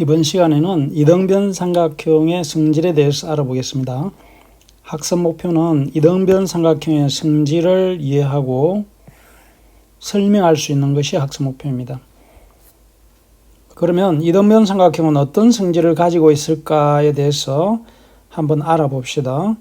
이번 시간에는 이등변 삼각형의 성질에 대해서 알아보겠습니다. 학습 목표는 이등변 삼각형의 성질을 이해하고 설명할 수 있는 것이 학습 목표입니다. 그러면 이등변 삼각형은 어떤 성질을 가지고 있을까에 대해서 한번 알아봅시다.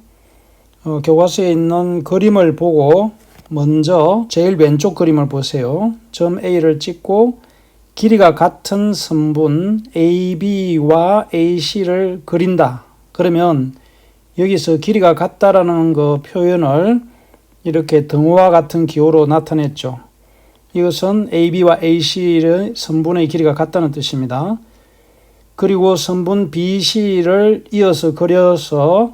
교과서에 있는 그림을 보고 먼저 제일 왼쪽 그림을 보세요. 점 A를 찍고 길이가 같은 선분 AB와 AC를 그린다. 그러면 여기서 길이가 같다라는 그 표현을 이렇게 등호와 같은 기호로 나타냈죠. 이것은 AB와 AC의 선분의 길이가 같다는 뜻입니다. 그리고 선분 BC를 이어서 그려서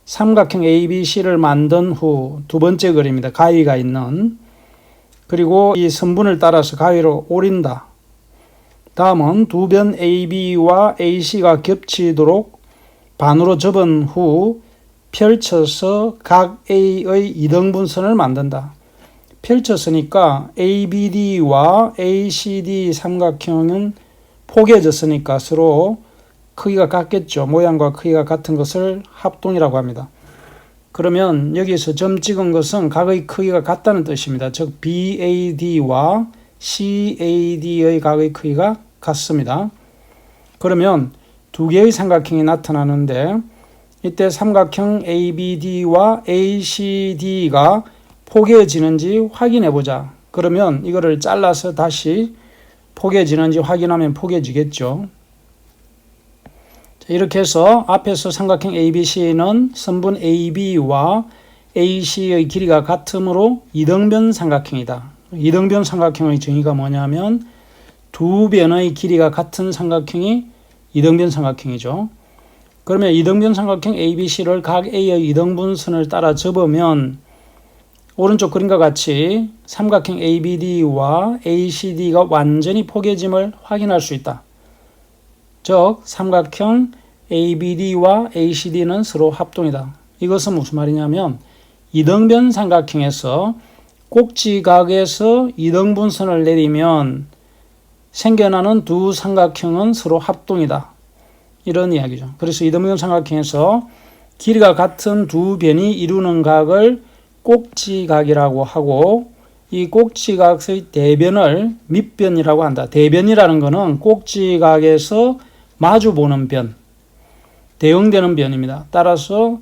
삼각형 ABC를 만든 후 두 번째 그림입니다. 가위가 있는. 그리고 이 선분을 따라서 가위로 오린다. 다음은 두 변 AB와 AC가 겹치도록 반으로 접은 후 펼쳐서 각 A의 이등분선을 만든다. 펼쳤으니까 ABD와 ACD 삼각형은 포개졌으니까 서로 크기가 같겠죠. 모양과 크기가 같은 것을 합동이라고 합니다. 그러면 여기서 점 찍은 것은 각의 크기가 같다는 뜻입니다. 즉 BAD와 CAD의 각의 크기가 같습니다. 그러면 두 개의 삼각형이 나타나는데 이때 삼각형 ABD와 ACD가 포개지는지 확인해 보자. 그러면 이거를 잘라서 다시 포개지는지 확인하면 포개지겠죠. 이렇게 해서 앞에서 삼각형 ABC는 선분 AB와 AC의 길이가 같으므로 이등변 삼각형이다. 이등변 삼각형의 정의가 뭐냐면 두 변의 길이가 같은 삼각형이 이등변 삼각형이죠. 그러면 이등변 삼각형 ABC를 각 A의 이등분선을 따라 접으면 오른쪽 그림과 같이 삼각형 ABD와 ACD가 완전히 포개짐을 확인할 수 있다. 즉 삼각형 ABD와 ACD는 서로 합동이다. 이것은 무슨 말이냐면 이등변 삼각형에서 꼭지각에서 이등분선을 내리면 생겨나는 두 삼각형은 서로 합동이다. 이런 이야기죠. 그래서 이등변 삼각형에서 길이가 같은 두 변이 이루는 각을 꼭지각이라고 하고 이 꼭지각의 대변을 밑변이라고 한다. 대변이라는 것은 꼭지각에서 마주보는 변, 대응되는 변입니다. 따라서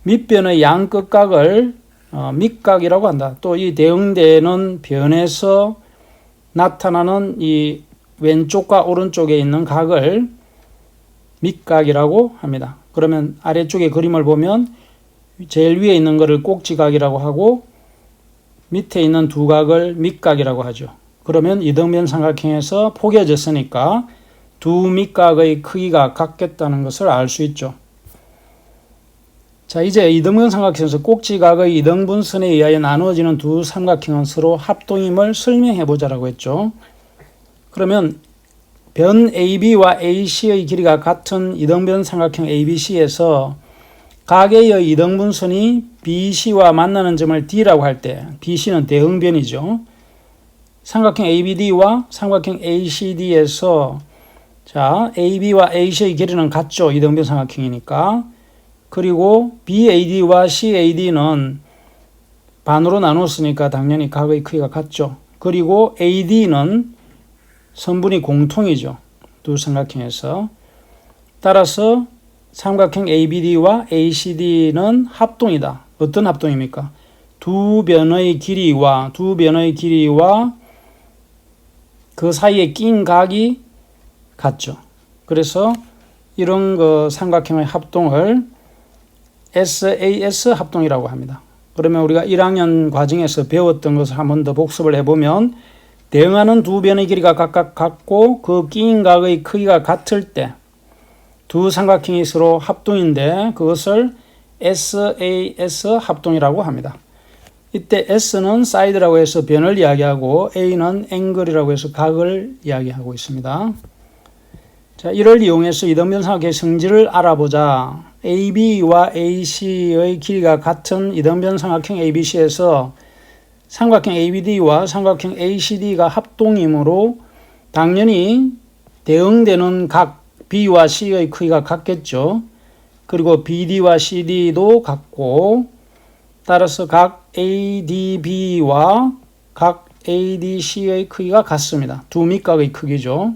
밑변의 양 끝각을 밑각이라고 한다. 또 이 대응되는 변에서 나타나는 이 왼쪽과 오른쪽에 있는 각을 밑각이라고 합니다. 그러면 아래쪽에 그림을 보면 제일 위에 있는 것을 꼭지각이라고 하고 밑에 있는 두 각을 밑각이라고 하죠. 그러면 이등변 삼각형에서 포개졌으니까 두 밑각의 크기가 같겠다는 것을 알 수 있죠. 자, 이제 이등변 삼각형에서 꼭지각의 이등분선에 의하여 나누어지는 두 삼각형은 서로 합동임을 설명해 보자라고 했죠. 그러면 변 AB와 AC의 길이가 같은 이등변 삼각형 ABC에서 각 A의 이등분선이 BC와 만나는 점을 D라고 할 때 BC는 대응변이죠. 삼각형 ABD와 삼각형 ACD에서 자, AB와 AC의 길이는 같죠. 이등변 삼각형이니까. 그리고 BAD와 CAD는 반으로 나눴으니까 당연히 각의 크기가 같죠. 그리고 AD는 선분이 공통이죠. 두 삼각형에서. 따라서 삼각형 ABD와 ACD는 합동이다. 어떤 합동입니까? 두 변의 길이와 그 사이에 낀 각이 같죠. 그래서 이런 그 삼각형의 합동을 SAS 합동이라고 합니다. 그러면 우리가 1학년 과정에서 배웠던 것을 한 번 더 복습을 해보면 대응하는 두 변의 길이가 각각 같고 그 끼인 각의 크기가 같을 때 두 삼각형이 서로 합동인데 그것을 SAS 합동이라고 합니다. 이때 S는 사이드라고 해서 변을 이야기하고 A는 앵글이라고 해서 각을 이야기하고 있습니다. 자, 이를 이용해서 이등변 삼각형의 성질을 알아보자. AB와 AC의 길이가 같은 이등변 삼각형 ABC에서 삼각형 ABD와 삼각형 ACD가 합동이므로 당연히 대응되는 각 B와 C의 크기가 같겠죠. 그리고 BD와 CD도 같고, 따라서 각 ADB와 각 ADC의 크기가 같습니다. 두 밑각의 크기죠.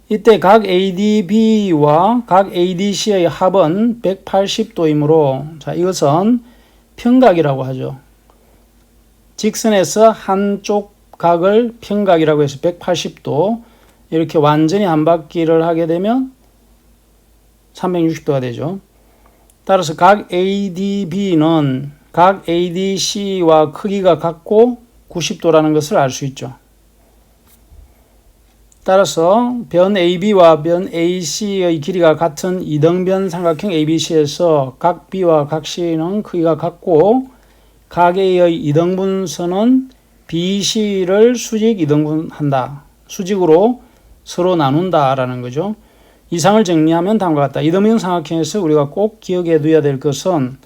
이때 각 ADB와 각 ADC의 합은 180도이므로, 자, 이것은 평각이라고 하죠. 직선에서 한쪽 각을 평각이라고 해서 180도, 이렇게 완전히 한 바퀴를 하게 되면 360도가 되죠. 따라서 각 ADB는 각 ADC와 크기가 같고 90도라는 것을 알 수 있죠. 따라서 변 AB와 변 AC의 길이가 같은 이등변 삼각형 ABC에서 각 B와 각 C는 크기가 같고, 각 A의 이등분선은 BC를 수직 이등분한다. 수직으로 서로 나눈다라는 거죠. 이상을 정리하면 다음과 같다. 이등변 삼각형에서 우리가 꼭 기억해 두어야 될 것은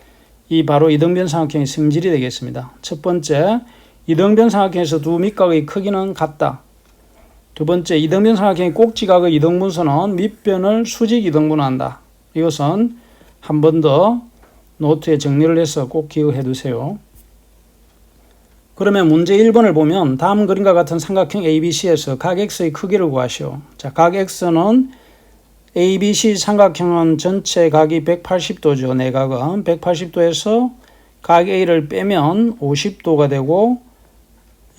이 바로 이등변 삼각형의 성질이 되겠습니다. 첫 번째, 이등변 삼각형에서 두 밑각의 크기는 같다. 두 번째, 이등변 삼각형의 꼭지각의 이등분선은 밑변을 수직 이등분한다. 이것은 한 번 더 노트에 정리를 해서 꼭 기억해 두세요. 그러면 문제 1번을 보면 다음 그림과 같은 삼각형 ABC에서 각 X의 크기를 구하시오. 자, 각 X는 ABC 삼각형은 전체 각이 180도죠. 내각은 180도에서 각 A를 빼면 50도가 되고,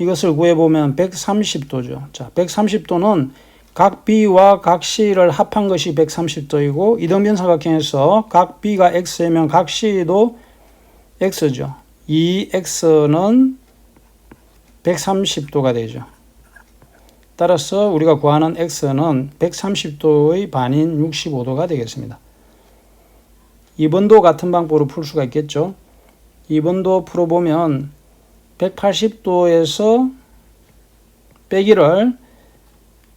이것을 구해보면 130도죠. 자, 130도는 각 B와 각 C를 합한 것이 130도이고, 이등변 삼각형에서 각 B가 X이면 각 C도 X죠. 이 X는 130도가 되죠. 따라서 우리가 구하는 X는 130도의 반인 65도가 되겠습니다. 2번도 같은 방법으로 풀 수가 있겠죠. 2번도 풀어보면 180도에서 빼기를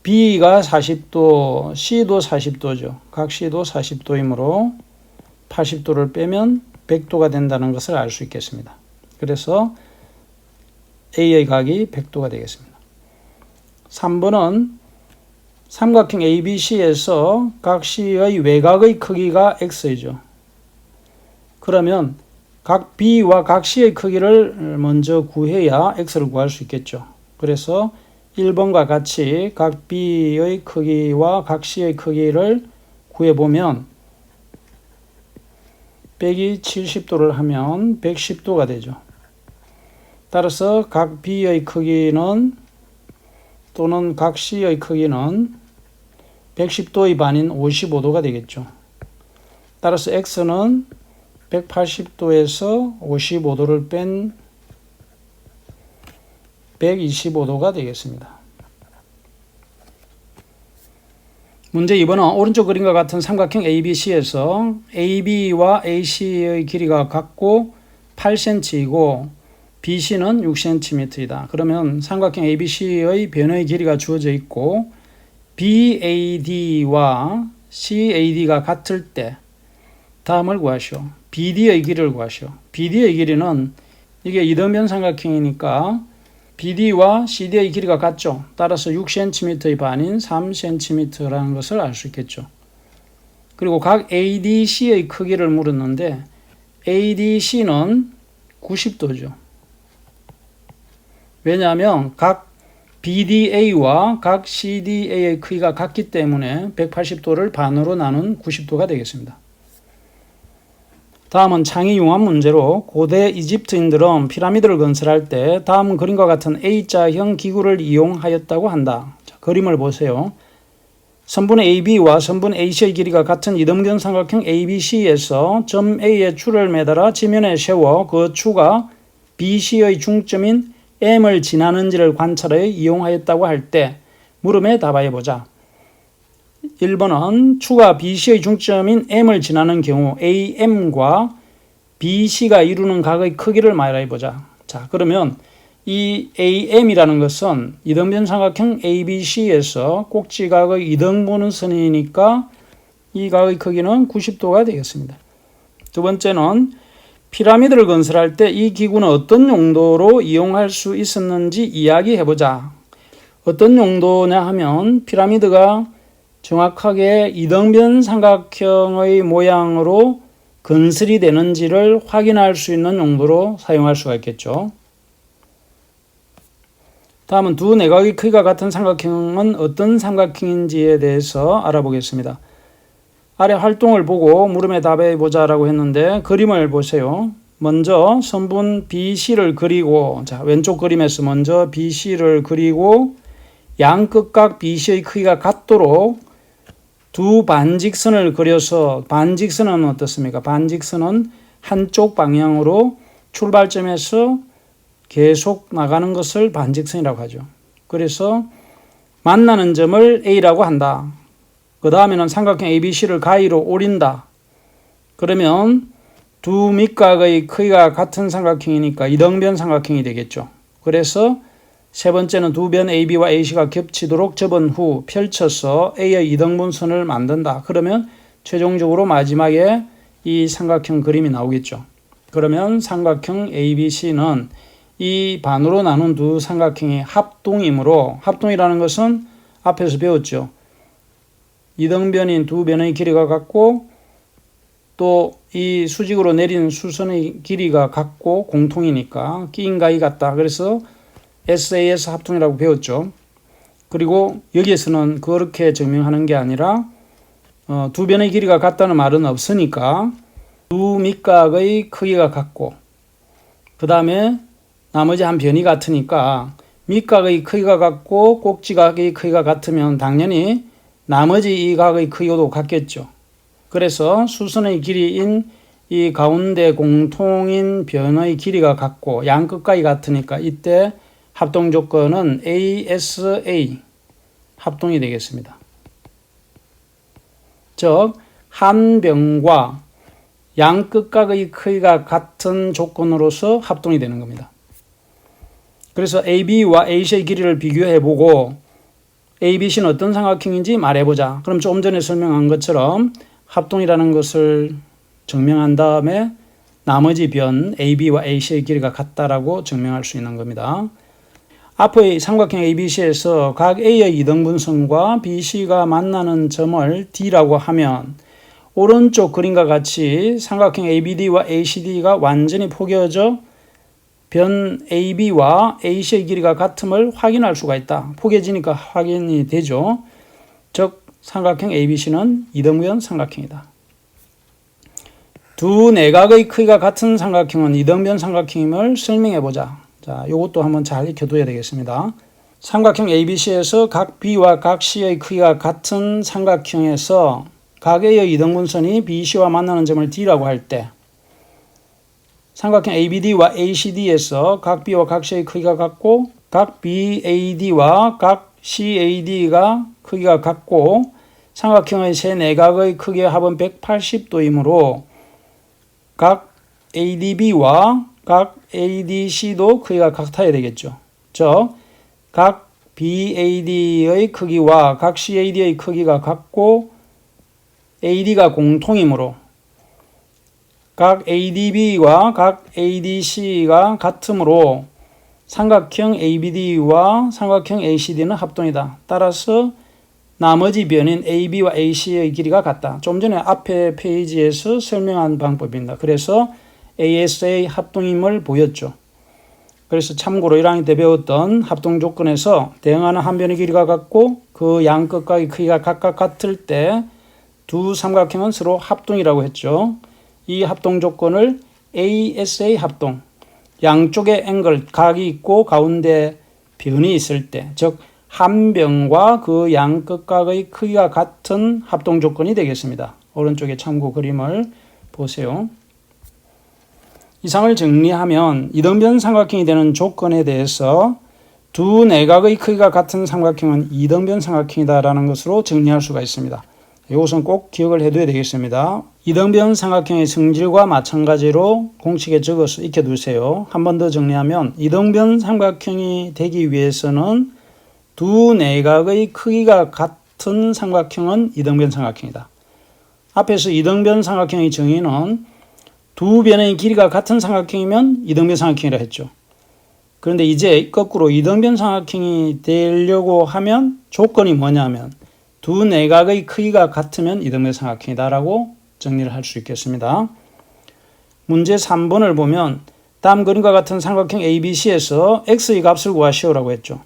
B가 40도, C도 40도죠. 각 C도 40도이므로 80도를 빼면 100도가 된다는 것을 알 수 있겠습니다. 그래서 A의 각이 100도가 되겠습니다. 3번은 삼각형 ABC에서 각 C의 외곽의 크기가 X이죠. 그러면 각 B와 각 C의 크기를 먼저 구해야 X를 구할 수 있겠죠. 그래서 1번과 같이 각 B의 크기와 각 C의 크기를 구해보면 빼기 70도를 하면 110도가 되죠. 따라서 각 B의 크기는 또는 각 C의 크기는 110도의 반인 55도가 되겠죠. 따라서 X는 180도에서 55도를 뺀 125도가 되겠습니다. 문제 2번은 오른쪽 그림과 같은 삼각형 ABC에서 AB와 AC의 길이가 같고 8cm이고 BC는 6cm이다. 그러면 삼각형 ABC의 변의 길이가 주어져 있고 BAD와 CAD가 같을 때 다음을 구하시오. BD의 길이를 구하시오. BD의 길이는 이게 이등변 삼각형이니까 BD와 CD의 길이가 같죠. 따라서 6cm의 반인 3cm라는 것을 알 수 있겠죠. 그리고 각 ADC의 크기를 물었는데 ADC는 90도죠. 왜냐하면 각 BDA와 각 CDA의 크기가 같기 때문에 180도를 반으로 나눈 90도가 되겠습니다. 다음은 창의융합 문제로 고대 이집트인들은 피라미드를 건설할 때 다음 그림과 같은 A자형 기구를 이용하였다고 한다. 자, 그림을 보세요. 선분 AB와 선분 AC의 길이가 같은 이등변 삼각형 ABC에서 점 A에 줄을 매달아 지면에 세워 그 추가 BC의 중점인 M을 지나는지를 관찰해 이용하였다고 할 때 물음에 답하여보자. 1번은 추가 BC의 중점인 M을 지나는 경우 AM과 BC가 이루는 각의 크기를 말해보자. 자, 그러면 이 AM이라는 것은 이등변 삼각형 ABC에서 꼭지각의 이등분선이니까 이 각의 크기는 90도가 되겠습니다. 두 번째는 피라미드를 건설할 때 이 기구는 어떤 용도로 이용할 수 있었는지 이야기해보자. 어떤 용도냐 하면 피라미드가 정확하게 이등변 삼각형의 모양으로 건설이 되는지를 확인할 수 있는 용도로 사용할 수가 있겠죠. 다음은 두 내각의 크기가 같은 삼각형은 어떤 삼각형인지에 대해서 알아보겠습니다. 아래 활동을 보고 물음에 답해 보자라고 했는데 그림을 보세요. 먼저 선분 BC를 그리고, 자, 왼쪽 그림에서 먼저 BC를 그리고 양끝각 BC의 크기가 같도록 두 반직선을 그려서, 반직선은 어떻습니까? 반직선은 한쪽 방향으로 출발점에서 계속 나가는 것을 반직선이라고 하죠. 그래서 만나는 점을 A라고 한다. 그 다음에는 삼각형 ABC를 가위로 오린다. 그러면 두 밑각의 크기가 같은 삼각형이니까 이등변 삼각형이 되겠죠. 그래서 세 번째는 두 변 AB와 AC가 겹치도록 접은 후 펼쳐서 A의 이등분선을 만든다. 그러면 최종적으로 마지막에 이 삼각형 그림이 나오겠죠. 그러면 삼각형 ABC는 이 반으로 나눈 두 삼각형의 합동이므로, 합동이라는 것은 앞에서 배웠죠. 이등변인 두 변의 길이가 같고 또 이 수직으로 내린 수선의 길이가 같고 공통이니까 끼인 가위 같다. 그래서 SAS 합동이라고 배웠죠. 그리고 여기에서는 그렇게 증명하는 게 아니라 두 변의 길이가 같다는 말은 없으니까 두 밑각의 크기가 같고 그 다음에 나머지 한 변이 같으니까 밑각의 크기가 같고 꼭지각의 크기가 같으면 당연히 나머지 이 각의 크기도 같겠죠. 그래서 수선의 길이인 이 가운데 공통인 변의 길이가 같고 양끝각이 같으니까 이때 합동 조건은 ASA 합동이 되겠습니다. 즉, 한 변과 양끝각의 크기가 같은 조건으로서 합동이 되는 겁니다. 그래서 AB와 AC의 길이를 비교해보고 ABC는 어떤 삼각형인지 말해보자. 그럼 조금 전에 설명한 것처럼 합동이라는 것을 증명한 다음에 나머지 변 AB와 AC의 길이가 같다라고 증명할 수 있는 겁니다. 앞의 삼각형 ABC에서 각 A의 이등분선과 BC가 만나는 점을 D라고 하면 오른쪽 그림과 같이 삼각형 ABD와 ACD가 완전히 포개어져 변 AB와 AC의 길이가 같음을 확인할 수가 있다. 포개지니까 확인이 되죠. 즉 삼각형 ABC는 이등변 삼각형이다. 두 내각의 크기가 같은 삼각형은 이등변 삼각형임을 설명해 보자. 자, 이것도 한번 잘 익혀둬야 되겠습니다. 삼각형 ABC에서 각 B와 각 C의 크기가 같은 삼각형에서 각 A의 이등분선이 BC와 만나는 점을 D라고 할 때 삼각형 ABD와 ACD에서 각 B와 각 C의 크기가 같고 각 BAD와 각 CAD가 크기가 같고 삼각형의 세 내각의 크기의 합은 180도이므로 각 ADB와 각 ADC도 크기가 같아야 되겠죠. 즉, 각 BAD의 크기와 각 CAD의 크기가 같고 AD가 공통이므로 각 ADB와 각 ADC가 같으므로 삼각형 ABD와 삼각형 ACD는 합동이다. 따라서 나머지 변인 AB와 AC의 길이가 같다. 좀 전에 앞에 페이지에서 설명한 방법입니다. 그래서 ASA 합동임을 보였죠. 그래서 참고로 1학년 때 배웠던 합동 조건에서 대응하는 한 변의 길이가 같고 그 양끝각의 크기가 각각 같을 때 두 삼각형은 서로 합동이라고 했죠. 이 합동 조건을 ASA 합동, 양쪽에 앵글, 각이 있고 가운데 변이 있을 때, 즉 한 변과 그 양끝각의 크기가 같은 합동 조건이 되겠습니다. 오른쪽에 참고 그림을 보세요. 이상을 정리하면 이등변 삼각형이 되는 조건에 대해서 두 내각의 크기가 같은 삼각형은 이등변 삼각형이다라는 것으로 정리할 수가 있습니다. 이것은 꼭 기억을 해둬야 되겠습니다. 이등변 삼각형의 성질과 마찬가지로 공식에 적어서 익혀두세요. 한 번 더 정리하면 이등변 삼각형이 되기 위해서는 두 내각의 크기가 같은 삼각형은 이등변 삼각형이다. 앞에서 이등변 삼각형의 정의는 두 변의 길이가 같은 삼각형이면 이등변 삼각형이라 했죠. 그런데 이제 거꾸로 이등변 삼각형이 되려고 하면 조건이 뭐냐면 두 내각의 크기가 같으면 이등변 삼각형이다라고 정리를 할 수 있겠습니다. 문제 3번을 보면 다음 그림과 같은 삼각형 ABC에서 x의 값을 구하시오라고 했죠.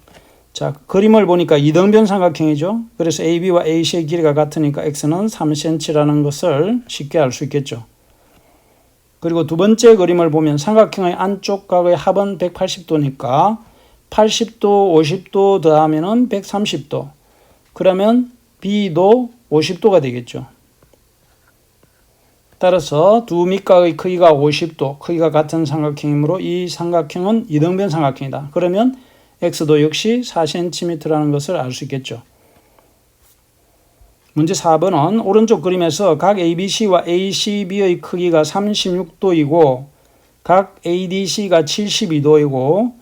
자, 그림을 보니까 이등변 삼각형이죠. 그래서 AB와 AC의 길이가 같으니까 x는 3cm라는 것을 쉽게 알 수 있겠죠. 그리고 두 번째 그림을 보면 삼각형의 안쪽 각의 합은 180도니까 80도, 50도 더하면 130도. 그러면 B도 50도가 되겠죠. 따라서 두 밑각의 크기가 50도, 크기가 같은 삼각형이므로 이 삼각형은 이등변 삼각형이다. 그러면 X도 역시 4cm라는 것을 알 수 있겠죠. 문제 4번은 오른쪽 그림에서 각 ABC와 ACB의 크기가 36도이고 각 ADC가 72도이고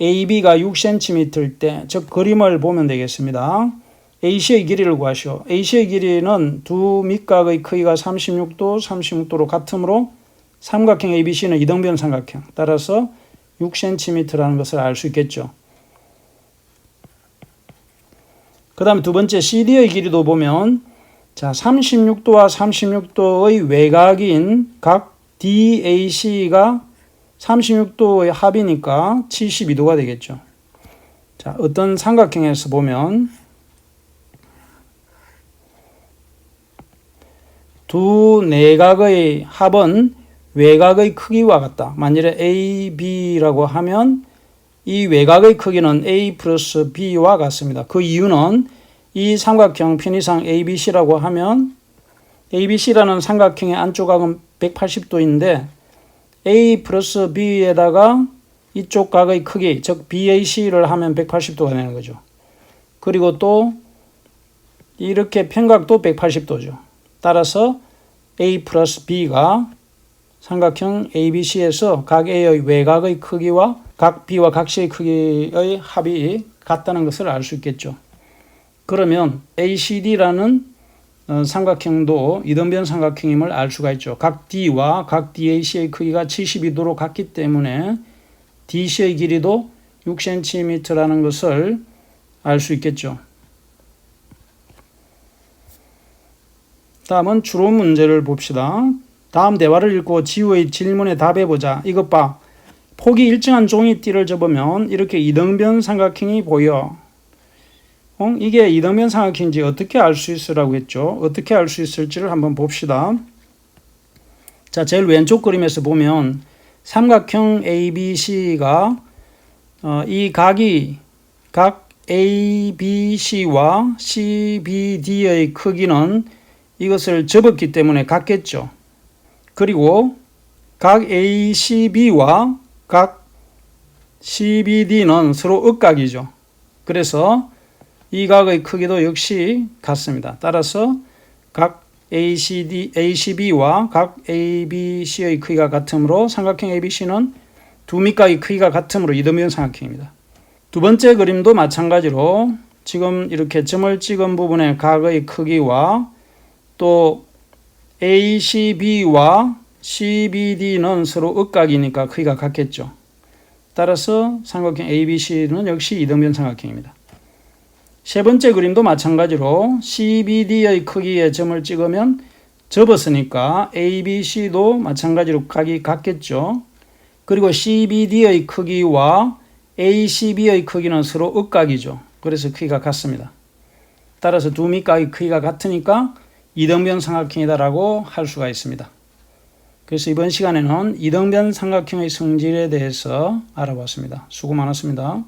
AB가 6cm일 때, 즉 그림을 보면 되겠습니다. AC의 길이를 구하시오. AC의 길이는 두 밑각의 크기가 36도, 36도로 같으므로 삼각형 ABC는 이등변 삼각형. 따라서 6cm라는 것을 알 수 있겠죠. 그 다음에 두 번째 CD의 길이도 보면 자 36도와 36도의 외곽인 각 DAC가 36도의 합이니까 72도가 되겠죠. 자, 어떤 삼각형에서 보면 두 내각의 합은 외곽의 크기와 같다. 만일에 AB라고 하면 이 외곽의 크기는 A 플러스 B와 같습니다. 그 이유는 이 삼각형 편의상 ABC라고 하면 ABC라는 삼각형의 안쪽각은 180도인데 A 플러스 B에다가 이쪽 각의 크기, 즉 BAC를 하면 180도가 되는 거죠. 그리고 또 이렇게 편각도 180도죠. 따라서 A 플러스 B가 삼각형 ABC에서 각 A의 외곽의 크기와 각 B와 각 C의 크기의 합이 같다는 것을 알 수 있겠죠. 그러면 ACD라는 삼각형도 이등변 삼각형임을 알 수가 있죠. 각 D와 각 DAC의 크기가 72도로 같기 때문에 DC의 길이도 6cm라는 것을 알 수 있겠죠. 다음은 추론 문제를 봅시다. 다음 대화를 읽고 지우의 질문에 답해보자. 이것 봐. 폭이 일정한 종이띠를 접으면 이렇게 이등변 삼각형이 보여. 이게 이등변 삼각형인지 어떻게 알 수 있으라고 했죠. 어떻게 알 수 있을지를 한번 봅시다. 자, 제일 왼쪽 그림에서 보면 삼각형 ABC가 이 각이 각 ABC와 CBD의 크기는 이것을 접었기 때문에 같겠죠. 그리고 각 ACB와 각 CBD는 서로 억각이죠. 그래서 이 각의 크기도 역시 같습니다. 따라서 각 ACB와 각 ABC의 크기가 같으므로 삼각형 ABC는 두 밑각의 크기가 같으므로 이등변 삼각형입니다. 두 번째 그림도 마찬가지로 지금 이렇게 점을 찍은 부분의 각의 크기와 또 ACB와 CBD는 서로 억각이니까 크기가 같겠죠. 따라서 삼각형 ABC는 역시 이등변 삼각형입니다. 세 번째 그림도 마찬가지로 CBD의 크기에 점을 찍으면 접었으니까 ABC도 마찬가지로 각이 같겠죠. 그리고 CBD의 크기와 ACB의 크기는 서로 억각이죠. 그래서 크기가 같습니다. 따라서 두 밑각의 크기가 같으니까 이등변 삼각형이다라고 할 수가 있습니다. 그래서 이번 시간에는 이등변 삼각형의 성질에 대해서 알아봤습니다. 수고 많았습니다.